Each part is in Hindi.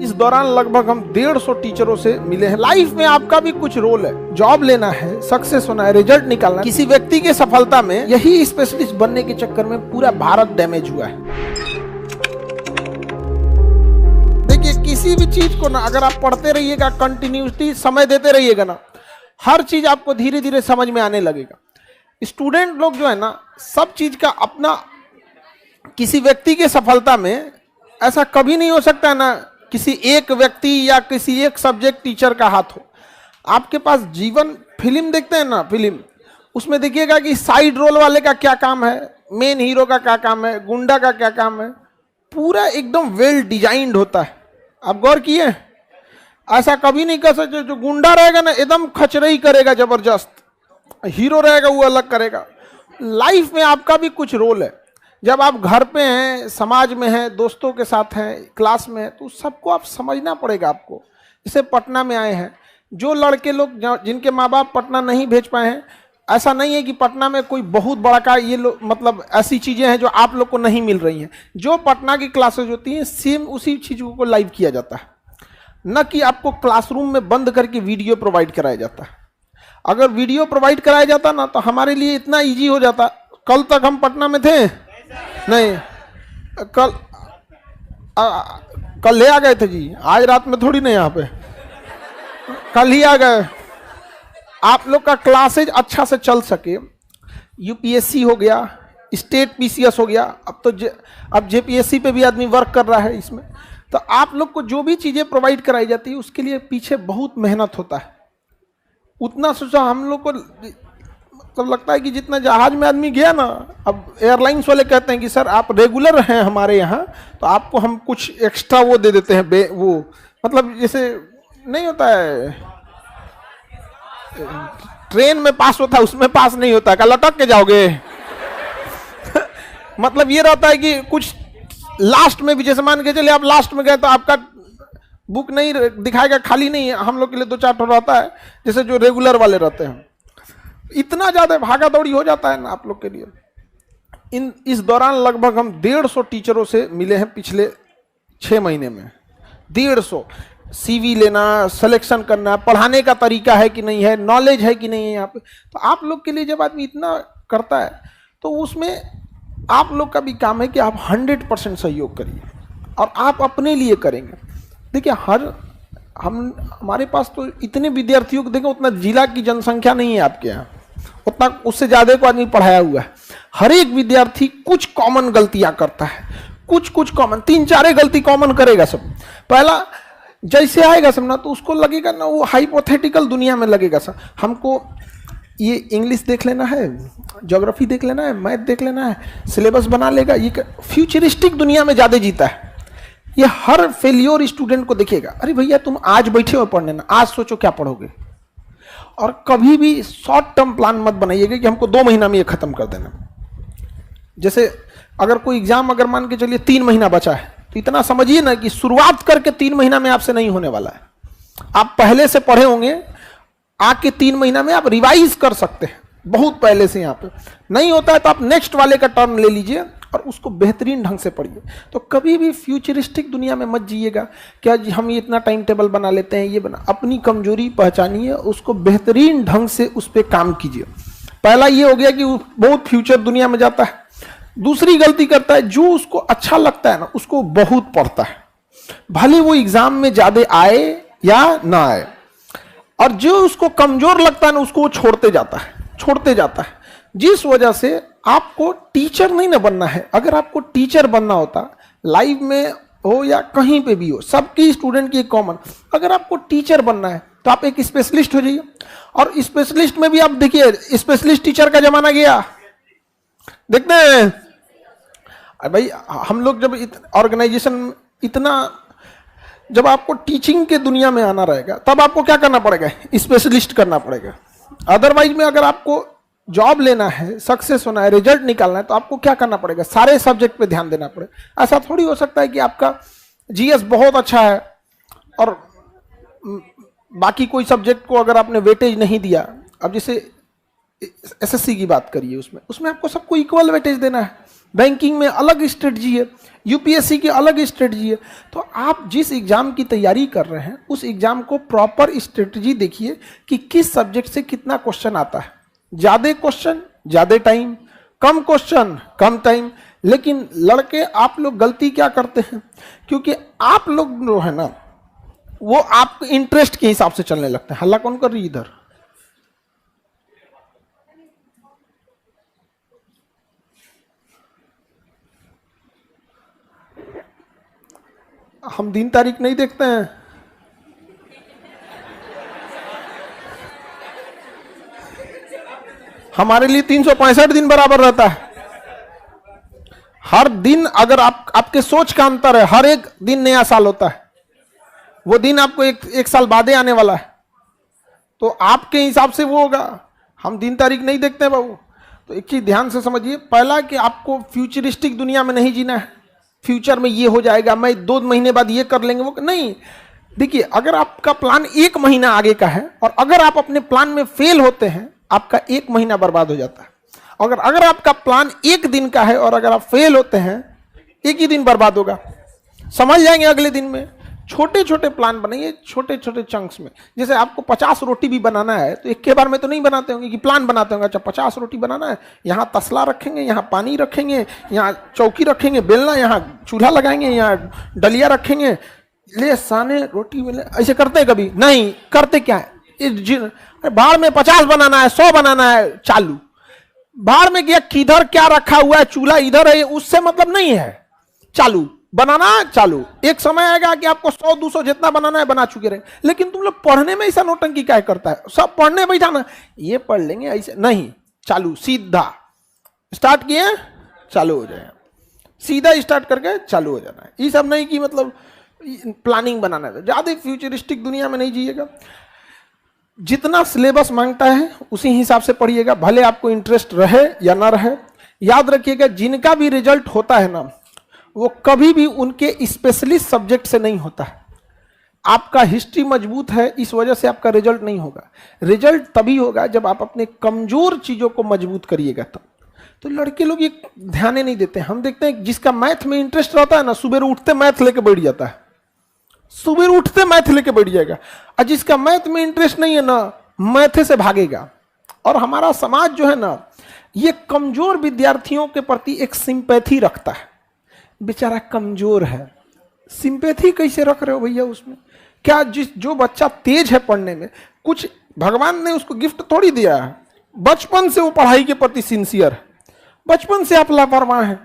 इस दौरान लगभग हम 150 टीचरों से मिले हैं। लाइफ में आपका भी कुछ रोल है, जॉब लेना है, सक्सेस होना है, रिजल्ट निकालना है। किसी व्यक्ति के सफलता में यही स्पेशलिस्ट बनने के चक्कर में पूरा भारत डैमेज हुआ है। देखिए, किसी भी चीज को ना अगर आप पढ़ते रहिएगा, कंटिन्यूटी समय देते रहिएगा ना, हर चीज आपको धीरे धीरे समझ में आने लगेगा। स्टूडेंट लोग जो है ना, सब चीज का अपना, किसी व्यक्ति के सफलता में ऐसा कभी नहीं हो सकता है ना किसी एक व्यक्ति या किसी एक सब्जेक्ट टीचर का हाथ हो। आपके पास जीवन, फिल्म देखते हैं ना, फिल्म, उसमें देखिएगा कि साइड रोल वाले का क्या काम है, मेन हीरो का क्या काम है, गुंडा का क्या काम है, पूरा एकदम वेल डिजाइंड होता है। आप गौर किए? ऐसा कभी नहीं कर सकते। जो गुंडा रहेगा ना एकदम खचरई करेगा जबरदस्त, हीरो रहेगा वो अलग करेगा। लाइफ में आपका भी कुछ रोल है। जब आप घर पे हैं, समाज में हैं, दोस्तों के साथ हैं, क्लास में हैं, तो सबको आप समझना पड़ेगा आपको। जैसे पटना में आए हैं, जो लड़के लोग जिनके माँ बाप पटना नहीं भेज पाए हैं, ऐसा नहीं है कि पटना में कोई बहुत बड़ा का ये लोग, मतलब ऐसी चीज़ें हैं जो आप लोग को नहीं मिल रही हैं। जो पटना की क्लासेज होती हैं सेम उसी चीज़ों को लाइव किया जाता है, न कि आपको क्लासरूम में बंद करके वीडियो प्रोवाइड कराया जाता है। अगर वीडियो प्रोवाइड कराया जाता ना तो हमारे लिए इतना ईजी हो जाता। कल तक हम पटना में थे नहीं, कल ले आ गए थे जी, आज रात में थोड़ी नहीं, यहाँ पे कल ही आ गए। आप लोग का क्लासेज अच्छा से चल सके, यूपीएससी हो गया, स्टेट पीसीएस हो गया, अब जेपीएससी पे भी आदमी वर्क कर रहा है इसमें। तो आप लोग को जो भी चीज़ें प्रोवाइड कराई जाती है उसके लिए पीछे बहुत मेहनत होता है। उतना सोचा हम लोग को तब लगता है कि जितना जहाज में आदमी गया ना, अब एयरलाइंस वाले कहते हैं कि सर आप रेगुलर हैं हमारे यहाँ, तो आपको हम कुछ एक्स्ट्रा वो दे देते हैं, वो मतलब जैसे नहीं होता है ट्रेन में पास होता है, उसमें पास नहीं होता है, क्या लटक के जाओगे? मतलब ये रहता है कि कुछ लास्ट में भी, जैसे मान के चलिए आप लास्ट में गए तो आपका बुक नहीं दिखाएगा, खाली नहीं है। हम लोग के लिए 2-4 ठो रहता है, जैसे जो रेगुलर वाले रहते हैं। इतना ज़्यादा भागा दौड़ी हो जाता है ना आप लोग के लिए। इस दौरान लगभग हम 150 टीचरों से मिले हैं पिछले 6 महीने में। 150 सीवी लेना, सिलेक्शन करना, पढ़ाने का तरीका है कि नहीं है, नॉलेज है कि नहीं है यहाँ पे। तो आप लोग के लिए जब आदमी इतना करता है तो उसमें आप लोग का भी काम है कि आप 100% सहयोग करिए और आप अपने लिए करेंगे। देखिए, हमारे पास तो इतने विद्यार्थियों को देखें, उतना जिला की जनसंख्या नहीं है आपके यहाँ, उतना उससे ज़्यादा को आदमी पढ़ाया हुआ है। हर एक विद्यार्थी कुछ कॉमन गलतियां करता है, कुछ कॉमन, 3-4 गलती कॉमन करेगा सब। पहला जैसे आएगा सब ना तो उसको लगेगा ना, वो हाइपोथेटिकल दुनिया में लगेगा सब। हमको ये इंग्लिश देख लेना है, ज्योग्राफी देख लेना है, मैथ देख लेना है, सिलेबस बना लेगा। ये फ्यूचरिस्टिक दुनिया में ज़्यादा जीता है। ये हर फेलियर स्टूडेंट को देखेगा, अरे भैया तुम आज बैठे हो पढ़ने ना, आज सोचो क्या पढ़ोगे। और कभी भी शॉर्ट टर्म प्लान मत बनाइएगा कि हमको 2 महीना में ये खत्म कर देना। जैसे अगर कोई एग्जाम अगर मान के चलिए 3 महीना बचा है, तो इतना समझिए ना कि शुरुआत करके 3 महीना में आपसे नहीं होने वाला है। आप पहले से पढ़े होंगे, आके 3 महीना में आप रिवाइज कर सकते हैं बहुत पहले से। यहाँ पे नहीं होता है तो आप नेक्स्ट वाले का टर्न ले लीजिए और उसको बेहतरीन ढंग से पढ़िए। तो कभी भी फ्यूचरिस्टिक दुनिया में मत जिएगा, क्या हम ये इतना टाइम टेबल बना लेते हैं, ये बना। अपनी कमजोरी पहचानिए, उसको बेहतरीन ढंग से उस पर काम कीजिए। पहला ये हो गया कि वो बहुत फ्यूचर दुनिया में जाता है। दूसरी गलती करता है, जो उसको अच्छा लगता है ना उसको बहुत पढ़ता है, भले वो एग्जाम में ज्यादा आए या ना आए। और जो उसको कमजोर लगता है ना उसको वो छोड़ते जाता है। जिस वजह से आपको टीचर नहीं ना बनना है। अगर आपको टीचर बनना होता, लाइव में हो या कहीं पे भी हो, सबकी स्टूडेंट की कॉमन, अगर आपको टीचर बनना है तो आप एक स्पेशलिस्ट हो जाइए। और स्पेशलिस्ट में भी आप देखिए, स्पेशलिस्ट टीचर का जमाना गया, देखते हैं। अरे भाई, हम लोग जब ऑर्गेनाइजेशन इतना, जब आपको टीचिंग के दुनिया में आना रहेगा तब आपको क्या करना पड़ेगा, स्पेशलिस्ट करना पड़ेगा। अदरवाइज में अगर आपको जॉब लेना है, सक्सेस होना है, रिजल्ट निकालना है, तो आपको क्या करना पड़ेगा, सारे सब्जेक्ट पे ध्यान देना पड़ेगा। ऐसा थोड़ी हो सकता है कि आपका जीएस बहुत अच्छा है और बाकी कोई सब्जेक्ट को अगर आपने वेटेज नहीं दिया। अब जैसे एसएससी की बात करिए, उसमें आपको सबको इक्वल वेटेज देना है। बैंकिंग में अलग स्ट्रेटजी है, यूपीएससी की अलग स्ट्रेटजी है। तो आप जिस एग्जाम की तैयारी कर रहे हैं उस एग्जाम को प्रॉपर स्ट्रेटजी देखिए कि किस सब्जेक्ट से कितना क्वेश्चन आता है। ज्यादा क्वेश्चन ज्यादा टाइम, कम क्वेश्चन कम टाइम। लेकिन लड़के आप लोग गलती क्या करते हैं, क्योंकि आप लोग जो है ना वो आपके इंटरेस्ट के हिसाब से चलने लगते हैं। हल्ला कौन कर रही इधर? हम दिन तारीख नहीं देखते हैं। हमारे लिए 365 दिन बराबर रहता है। हर दिन अगर आपके सोच का अंतर है, हर एक दिन नया साल होता है। वो दिन आपको एक साल बाद आने वाला है, तो आपके हिसाब से वो होगा। हम दिन तारीख नहीं देखते बाबू। तो एक चीज ध्यान से समझिए, पहला कि आपको फ्यूचरिस्टिक दुनिया में नहीं जीना है। फ्यूचर में ये हो जाएगा, मैं 2 महीने बाद ये कर लेंगे, वो नहीं। देखिए, अगर आपका प्लान 1 महीना आगे का है और अगर आप अपने प्लान में फेल होते हैं, आपका 1 महीना बर्बाद हो जाता है। अगर आपका प्लान 1 दिन का है और अगर आप फेल होते हैं, 1 ही दिन बर्बाद होगा। समझ जाएंगे अगले दिन में। छोटे छोटे प्लान बनाइए, छोटे छोटे चंक्स में। जैसे आपको 50 रोटी भी बनाना है तो एक के बार में तो नहीं बनाते होंगे कि प्लान बनाते होंगे, अच्छा 50 रोटी बनाना है, यहाँ तसला रखेंगे, यहाँ पानी रखेंगे, यहाँ चौकी रखेंगे, बेलना, यहाँ चूल्हा लगाएंगे, यहाँ डलिया रखेंगे, ले साने रोटी बेले। ऐसे करते हैं कभी? नहीं करते। क्या है, बाहर में 50 बनाना है, 100 बनाना है, चालू। बाहर में गया, किधर क्या रखा हुआ है, चूल्हा इधर है, उससे मतलब नहीं है, चालू बनाना चालू। एक समय आएगा कि आपको 100-200 जितना बनाना है बना चुके रहे। लेकिन तुम लोग पढ़ने में ऐसा नौटंकी क्या करता है? सब पढ़ने बैठा ना, ये पढ़ लेंगे, ऐसे नहीं, चालू सीधा स्टार्ट किए चालू हो जाए, सीधा स्टार्ट करके चालू हो जाना है। ये सब नहीं कि मतलब प्लानिंग बनाना है। ज्यादा फ्यूचरिस्टिक दुनिया में नहीं जिएगा। जितना सिलेबस मांगता है उसी हिसाब से पढ़िएगा, भले आपको इंटरेस्ट रहे या ना रहे। याद रखिएगा, जिनका भी रिजल्ट होता है ना, वो कभी भी उनके स्पेशलिस्ट सब्जेक्ट से नहीं होता है। आपका हिस्ट्री मजबूत है, इस वजह से आपका रिजल्ट नहीं होगा। रिजल्ट तभी होगा जब आप अपने कमजोर चीजों को मजबूत करिएगा तब। तो लड़के लोग ये ध्यान नहीं देते। हम देखते हैं जिसका मैथ में इंटरेस्ट रहता है ना, सुबह उठते मैथ लेके बैठ जाता है, सुबह उठते मैथ लेके बैठ जाएगा। और जिसका मैथ में इंटरेस्ट नहीं है ना, मैथ से भागेगा। और हमारा समाज जो है ना, ये कमजोर विद्यार्थियों के प्रति एक सिंपैथी रखता है। बेचारा कमजोर है, सिंपैथी कैसे रख रहे हो भैया उसमें? क्या जो बच्चा तेज है पढ़ने में, कुछ भगवान ने उसको गिफ्ट थोड़ी दिया है। बचपन से वो पढ़ाई के प्रति सिंसियर है, बचपन से आप लापरवाह हैं।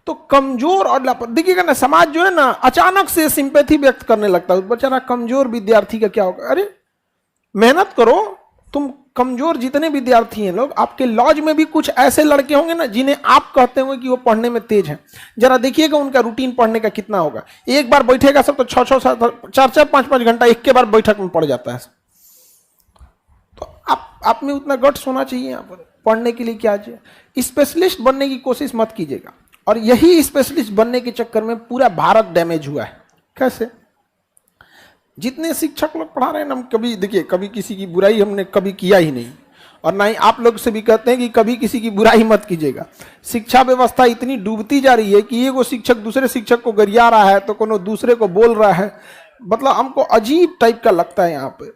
तो कमजोर और लापरवाह, देखिएगा ना, समाज जो है ना अचानक से सिंपैथी व्यक्त करने लगता है। बेचारा कमजोर विद्यार्थी का क्या होगा? अरे मेहनत करो तुम। कमजोर जितने विद्यार्थी हैं लोग, आपके लॉज में भी कुछ ऐसे लड़के होंगे ना जिन्हें आप कहते होंगे कि वो पढ़ने में तेज हैं। जरा देखिएगा उनका रूटीन पढ़ने का कितना होगा। एक बार बैठेगा सब तो 6-6, 4-4, 5-5 घंटा एक के बार बैठक में पढ़ जाता है। तो आप में उतना गट्स होना चाहिए यहाँ पर पढ़ने के लिए। क्या चाहिए? स्पेशलिस्ट बनने की कोशिश मत कीजिएगा। और यही स्पेशलिस्ट बनने के चक्कर में पूरा भारत डैमेज हुआ है। कैसे? जितने शिक्षक लोग पढ़ा रहे हैं ना, हम कभी देखिए, कभी किसी की बुराई हमने कभी किया ही नहीं, और ना ही आप लोग से भी कहते हैं कि कभी किसी की बुराई मत कीजिएगा। शिक्षा व्यवस्था इतनी डूबती जा रही है कि ये वो शिक्षक दूसरे शिक्षक को गरिया रहा है तो कोनो दूसरे को बोल रहा है। मतलब हमको अजीब टाइप का लगता है यहाँ पे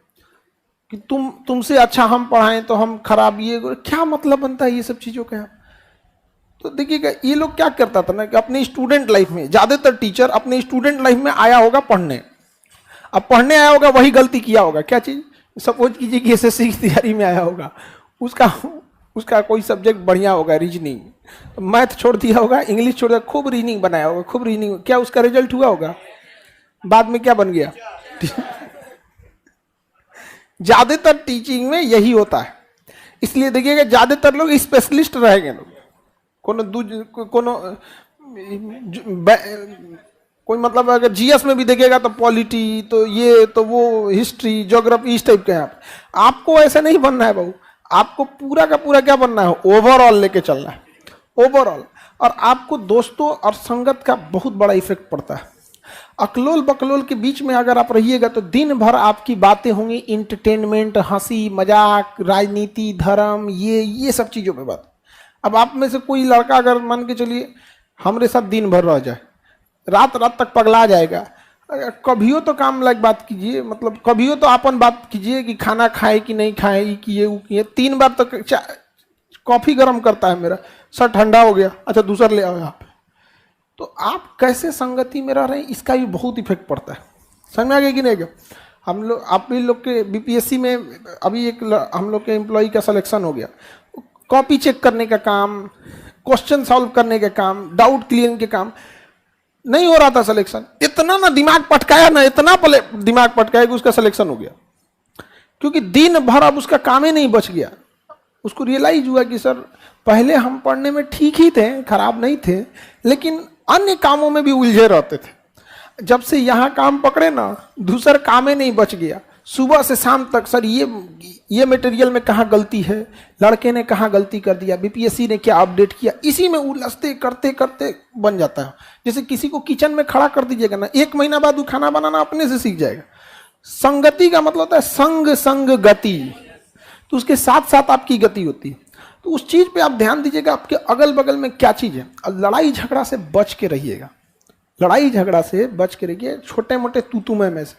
कि तुमसे अच्छा हम पढ़ाएं तो हम खराब। ये क्या मतलब बनता है ये सब चीजों का? तो देखिएगा, ये लोग क्या करता था ना कि अपने स्टूडेंट लाइफ में, ज्यादातर टीचर अपने स्टूडेंट लाइफ में आया होगा पढ़ने। अब पढ़ने आया होगा, वही गलती किया होगा। क्या चीज? सपोज कीजिए कि एसएससी की तैयारी में आया होगा, उसका कोई सब्जेक्ट बढ़िया होगा, रीजनिंग, तो मैथ छोड़ दिया होगा, इंग्लिश छोड़ दिया, खूब रीजनिंग बनाया होगा, खूब रीजनिंग। क्या उसका रिजल्ट हुआ होगा? बाद में क्या बन गया? ज्यादातर टीचिंग में यही होता है। इसलिए देखिएगा, ज्यादातर लोग स्पेशलिस्ट रहेंगे। लोग कोई मतलब अगर जीएस में भी देखिएगा तो पॉलिटी, तो ये तो वो, हिस्ट्री, ज्योग्राफी, इस टाइप के। आपको ऐसा नहीं बनना है बाबू। आपको पूरा का पूरा क्या बनना है? ओवरऑल लेके चलना है, ओवरऑल। और आपको दोस्तों और संगत का बहुत बड़ा इफेक्ट पड़ता है। अकलोल बकलोल के बीच में अगर आप रहिएगा तो दिन भर आपकी बातें होंगी इंटरटेनमेंट, हंसी मजाक, राजनीति, धर्म, ये सब चीजों पे बात। अब आप में से कोई लड़का अगर मान के चलिए हमारे साथ दिन भर रह जाए, रात रात तक पगला जाएगा। कभियो तो काम लायक बात कीजिए, मतलब कभियो तो अपन बात कीजिए कि खाना खाए कि नहीं खाए, ये किए वो किए। 3 बार तक कॉफी गर्म करता है मेरा, सर ठंडा हो गया, अच्छा दूसरा ले आओ यहाँ पे। तो आप कैसे संगति में रह रहे हैं, इसका भी बहुत इफेक्ट पड़ता है। समझ में आ गया कि नहीं? हम लोग, आप भी लोग के बीपीएससी में अभी एक हम लोग के एम्प्लॉय का सिलेक्शन हो गया। कॉपी चेक करने का काम, क्वेश्चन सॉल्व करने का काम, डाउट क्लियर के काम, नहीं हो रहा था सिलेक्शन। इतना ना दिमाग पटकाया ना, इतना पहले दिमाग पटकाया कि उसका सिलेक्शन हो गया, क्योंकि दिन भर अब उसका काम ही नहीं बच गया। उसको रियलाइज हुआ कि सर पहले हम पढ़ने में ठीक ही थे, खराब नहीं थे, लेकिन अन्य कामों में भी उलझे रहते थे। जब से यहाँ काम पकड़े ना, दूसरा काम ही नहीं बच गया। सुबह से शाम तक सर ये मटेरियल में कहाँ गलती है, लड़के ने कहाँ गलती कर दिया, बीपीएससी ने क्या अपडेट किया, इसी में उलझते करते करते बन जाता है। जैसे किसी को किचन में खड़ा कर दीजिएगा ना, 1 महीना बाद वो खाना बनाना अपने से सीख जाएगा। संगति का मतलब होता है संग संग गति, तो उसके साथ साथ आपकी गति होती है। तो उस चीज पे आप ध्यान दीजिएगा, आपके अगल बगल में क्या चीज है। लड़ाई झगड़ा से बच के रहिएगा, लड़ाई झगड़ा से बच के रहिए, छोटे मोटे तूतुमे में से,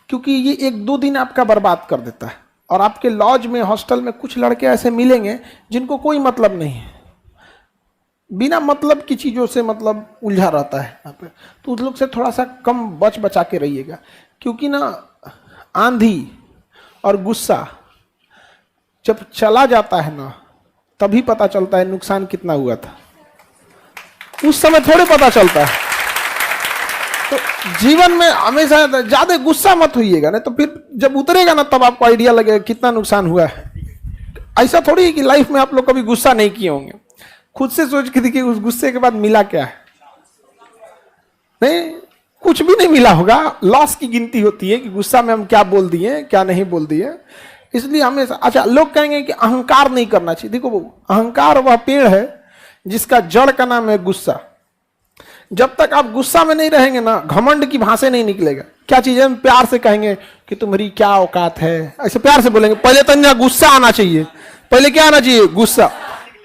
क्योंकि ये 1-2 दिन आपका बर्बाद कर देता है। और आपके लॉज में, हॉस्टल में कुछ लड़के ऐसे मिलेंगे जिनको कोई मतलब नहीं है, बिना मतलब की चीज़ों से मतलब उलझा रहता है यहाँ पे। तो उस लोग से थोड़ा सा कम बचा के रहिएगा, क्योंकि ना आंधी और गुस्सा जब चला जाता है ना, तभी पता चलता है नुकसान कितना हुआ था, उस समय थोड़े पता चलता है। तो जीवन में हमेशा ज्यादा गुस्सा मत होइएगा, नहीं तो फिर जब उतरेगा ना तब आपको आइडिया लगेगा कितना नुकसान हुआ है। ऐसा थोड़ी है कि लाइफ में आप लोग कभी गुस्सा नहीं किए होंगे। खुद से सोच के देखिए, उस गुस्से के बाद मिला क्या है? नहीं, कुछ भी नहीं मिला होगा। लॉस की गिनती होती है कि गुस्सा में हम क्या बोल दिए, क्या नहीं बोल दिए। इसलिए हमेशा, अच्छा लोग कहेंगे कि अहंकार नहीं करना चाहिए। देखो वो अहंकार वह पेड़ है जिसका जड़ का नाम है गुस्सा। जब तक आप गुस्सा में नहीं रहेंगे ना, घमंड की भाषा नहीं निकलेगा। क्या चीज है, हम प्यार से कहेंगे कि तुम्हारी क्या औकात है, ऐसे प्यार से बोलेंगे। पहले तो गुस्सा आना चाहिए, पहले क्या आना चाहिए? गुस्सा।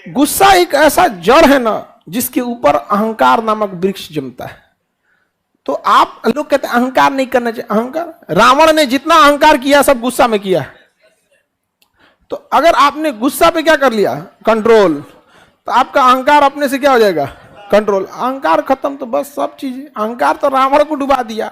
गुस्सा एक ऐसा जड़ है ना जिसके ऊपर अहंकार नामक वृक्ष जमता है। तो आप लोग कहते हैं अहंकार नहीं करना चाहिए। अहंकार, रावण ने जितना अहंकार किया सब गुस्सा में किया। तो अगर आपने गुस्सा पे क्या कर लिया, कंट्रोल, तो आपका अहंकार अपने से क्या हो जाएगा, कंट्रोल। अहंकार खत्म तो बस सब चीजें। अहंकार तो रावण को डुबा दिया,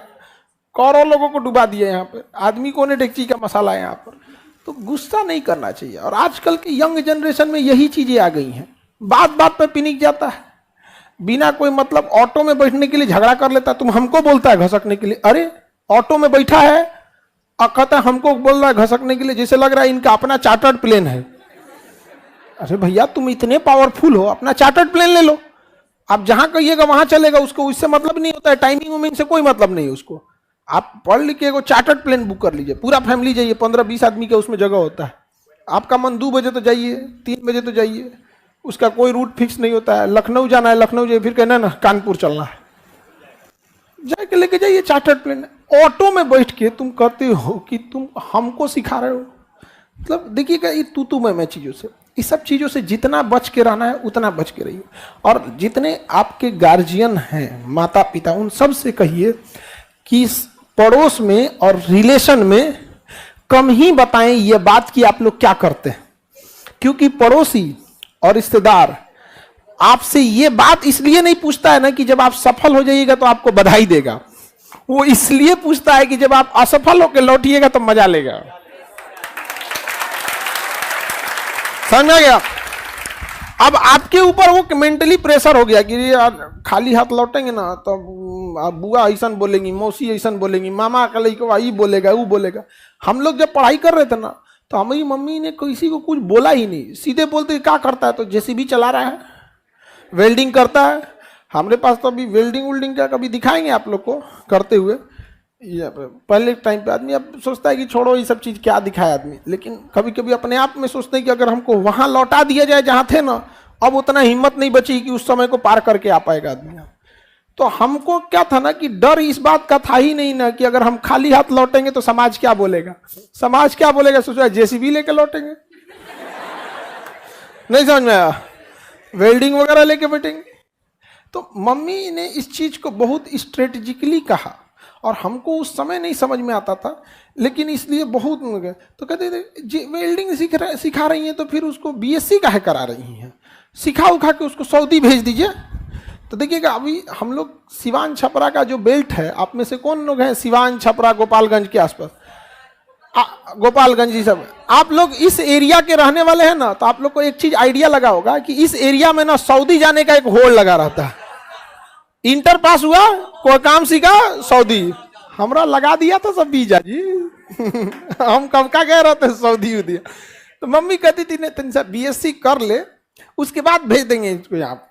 करोड़ों लोगों को डुबा दिया। यहाँ पे आदमी को ने डेगची का मसाला है यहाँ पर। तो गुस्सा नहीं करना चाहिए। और आजकल के यंग जनरेशन में यही चीजें आ गई हैं। बात बात पे पिनिक जाता है, बिना कोई मतलब ऑटो में बैठने के लिए झगड़ा कर लेता है। तुम हमको बोलता है घसकने के लिए, अरे ऑटो में बैठा है और कहता है हमको बोल रहा है घसकने के लिए, जैसे लग रहा है इनका अपना चार्टर्ड प्लेन है। अरे भैया तुम इतने पावरफुल हो, अपना चार्टर्ड प्लेन ले लो, आप जहां कहिएगा वहां चलेगा। उसको इससे मतलब नहीं होता है, टाइमिंग उमिंग से कोई मतलब नहीं है उसको। आप पढ़ लिख के चार्टर्ड प्लेन बुक कर लीजिए, पूरा फैमिली जाइए, 15-20 आदमी का उसमें जगह होता है। आपका मन 2 बजे तो जाइए, 3 बजे तो जाइए, उसका कोई रूट फिक्स नहीं होता है। लखनऊ जाना है, लखनऊ जाइए, फिर कहना ना कानपुर चलना है, जाके लेके जाइए चार्टर्ड प्लेन। ऑटो में बैठ के तुम कहते हो कि तुम हमको सिखा रहे हो, मतलब देखिएगा ये तू मैं चीजों से, इस सब चीजों से जितना बच के रहना है उतना बच के रहिए। और जितने आपके गार्जियन हैं, माता पिता, उन सब से कहिए कि पड़ोस में और रिलेशन में कम ही बताएं ये बात कि आप लोग क्या करते हैं, क्योंकि पड़ोसी और रिश्तेदार आपसे ये बात इसलिए नहीं पूछता है ना कि जब आप सफल हो जाइएगा तो आपको बधाई देगा। वो इसलिए पूछता है कि जब आप असफल होकर लौटिएगा तो मजा लेगा। समझ में आ गया? अब आपके ऊपर वो मेंटली प्रेशर हो गया कि यार खाली हाथ लौटेंगे ना तो बुआ ऐसा बोलेंगी, मौसी ऐसा बोलेंगी, मामा का लड़का वही बोलेगा, वो बोलेगा। हम लोग जब पढ़ाई कर रहे थे ना तो हमारी मम्मी ने किसी को कुछ बोला ही नहीं, सीधे बोलते क्या करता है, तो जेसीबी चला रहा है, वेल्डिंग करता है। हमारे पास तो अभी वेल्डिंग का कभी दिखाएंगे आप लोग को करते हुए। पहले टाइम पे आदमी अब सोचता है कि छोड़ो ये सब चीज क्या दिखाए आदमी, लेकिन कभी कभी अपने आप में सोचते हैं कि अगर हमको वहां लौटा दिया जाए जहां थे ना, अब उतना हिम्मत नहीं बची कि उस समय को पार करके आ पाएगा आदमी। तो हमको क्या था ना कि डर इस बात का था ही नहीं ना कि अगर हम खाली हाथ लौटेंगे तो समाज क्या बोलेगा। समाज क्या बोलेगा, सोचा जेसीबी लेके लौटेंगे, नहीं समझ में आया, वेल्डिंग वगैरह लेके बैठेंगे। तो मम्मी ने इस चीज को बहुत स्ट्रेटेजिकली कहा और हमको उस समय नहीं समझ में आता था, लेकिन इसलिए बहुत तो कहते थे वेल्डिंग सिखा रही हैं तो फिर उसको बीएससी काहे करा रही हैं, सिखा उखा के उसको सऊदी भेज दीजिए। तो देखिएगा अभी हम लोग सिवान छपरा का जो बेल्ट है, आप में से कौन लोग हैं सिवान छपरा गोपालगंज के आसपास, गोपालगंज ही सब, आप लोग इस एरिया के रहने वाले हैं ना, तो आप लोग को एक चीज आइडिया लगा होगा कि इस एरिया में ना सऊदी जाने का एक होड़ लगा रहता है। इंटर पास हुआ, कोई काम सीखा, सऊदी, हमरा लगा दिया था सब वीजा जी हम कब का कह रहे थे सऊदी उदिया। तो मम्मी कहती थी नहीं तुम बीएससी कर ले, उसके बाद भेज देंगे इसको यहाँ।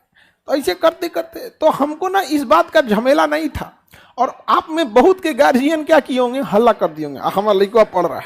तो ऐसे करते करते तो हमको ना इस बात का झमेला नहीं था। और आप में बहुत के गार्जियन क्या किए होंगे, हल्ला कर दिए होंगे हमारा लड़का पढ़ रहा है,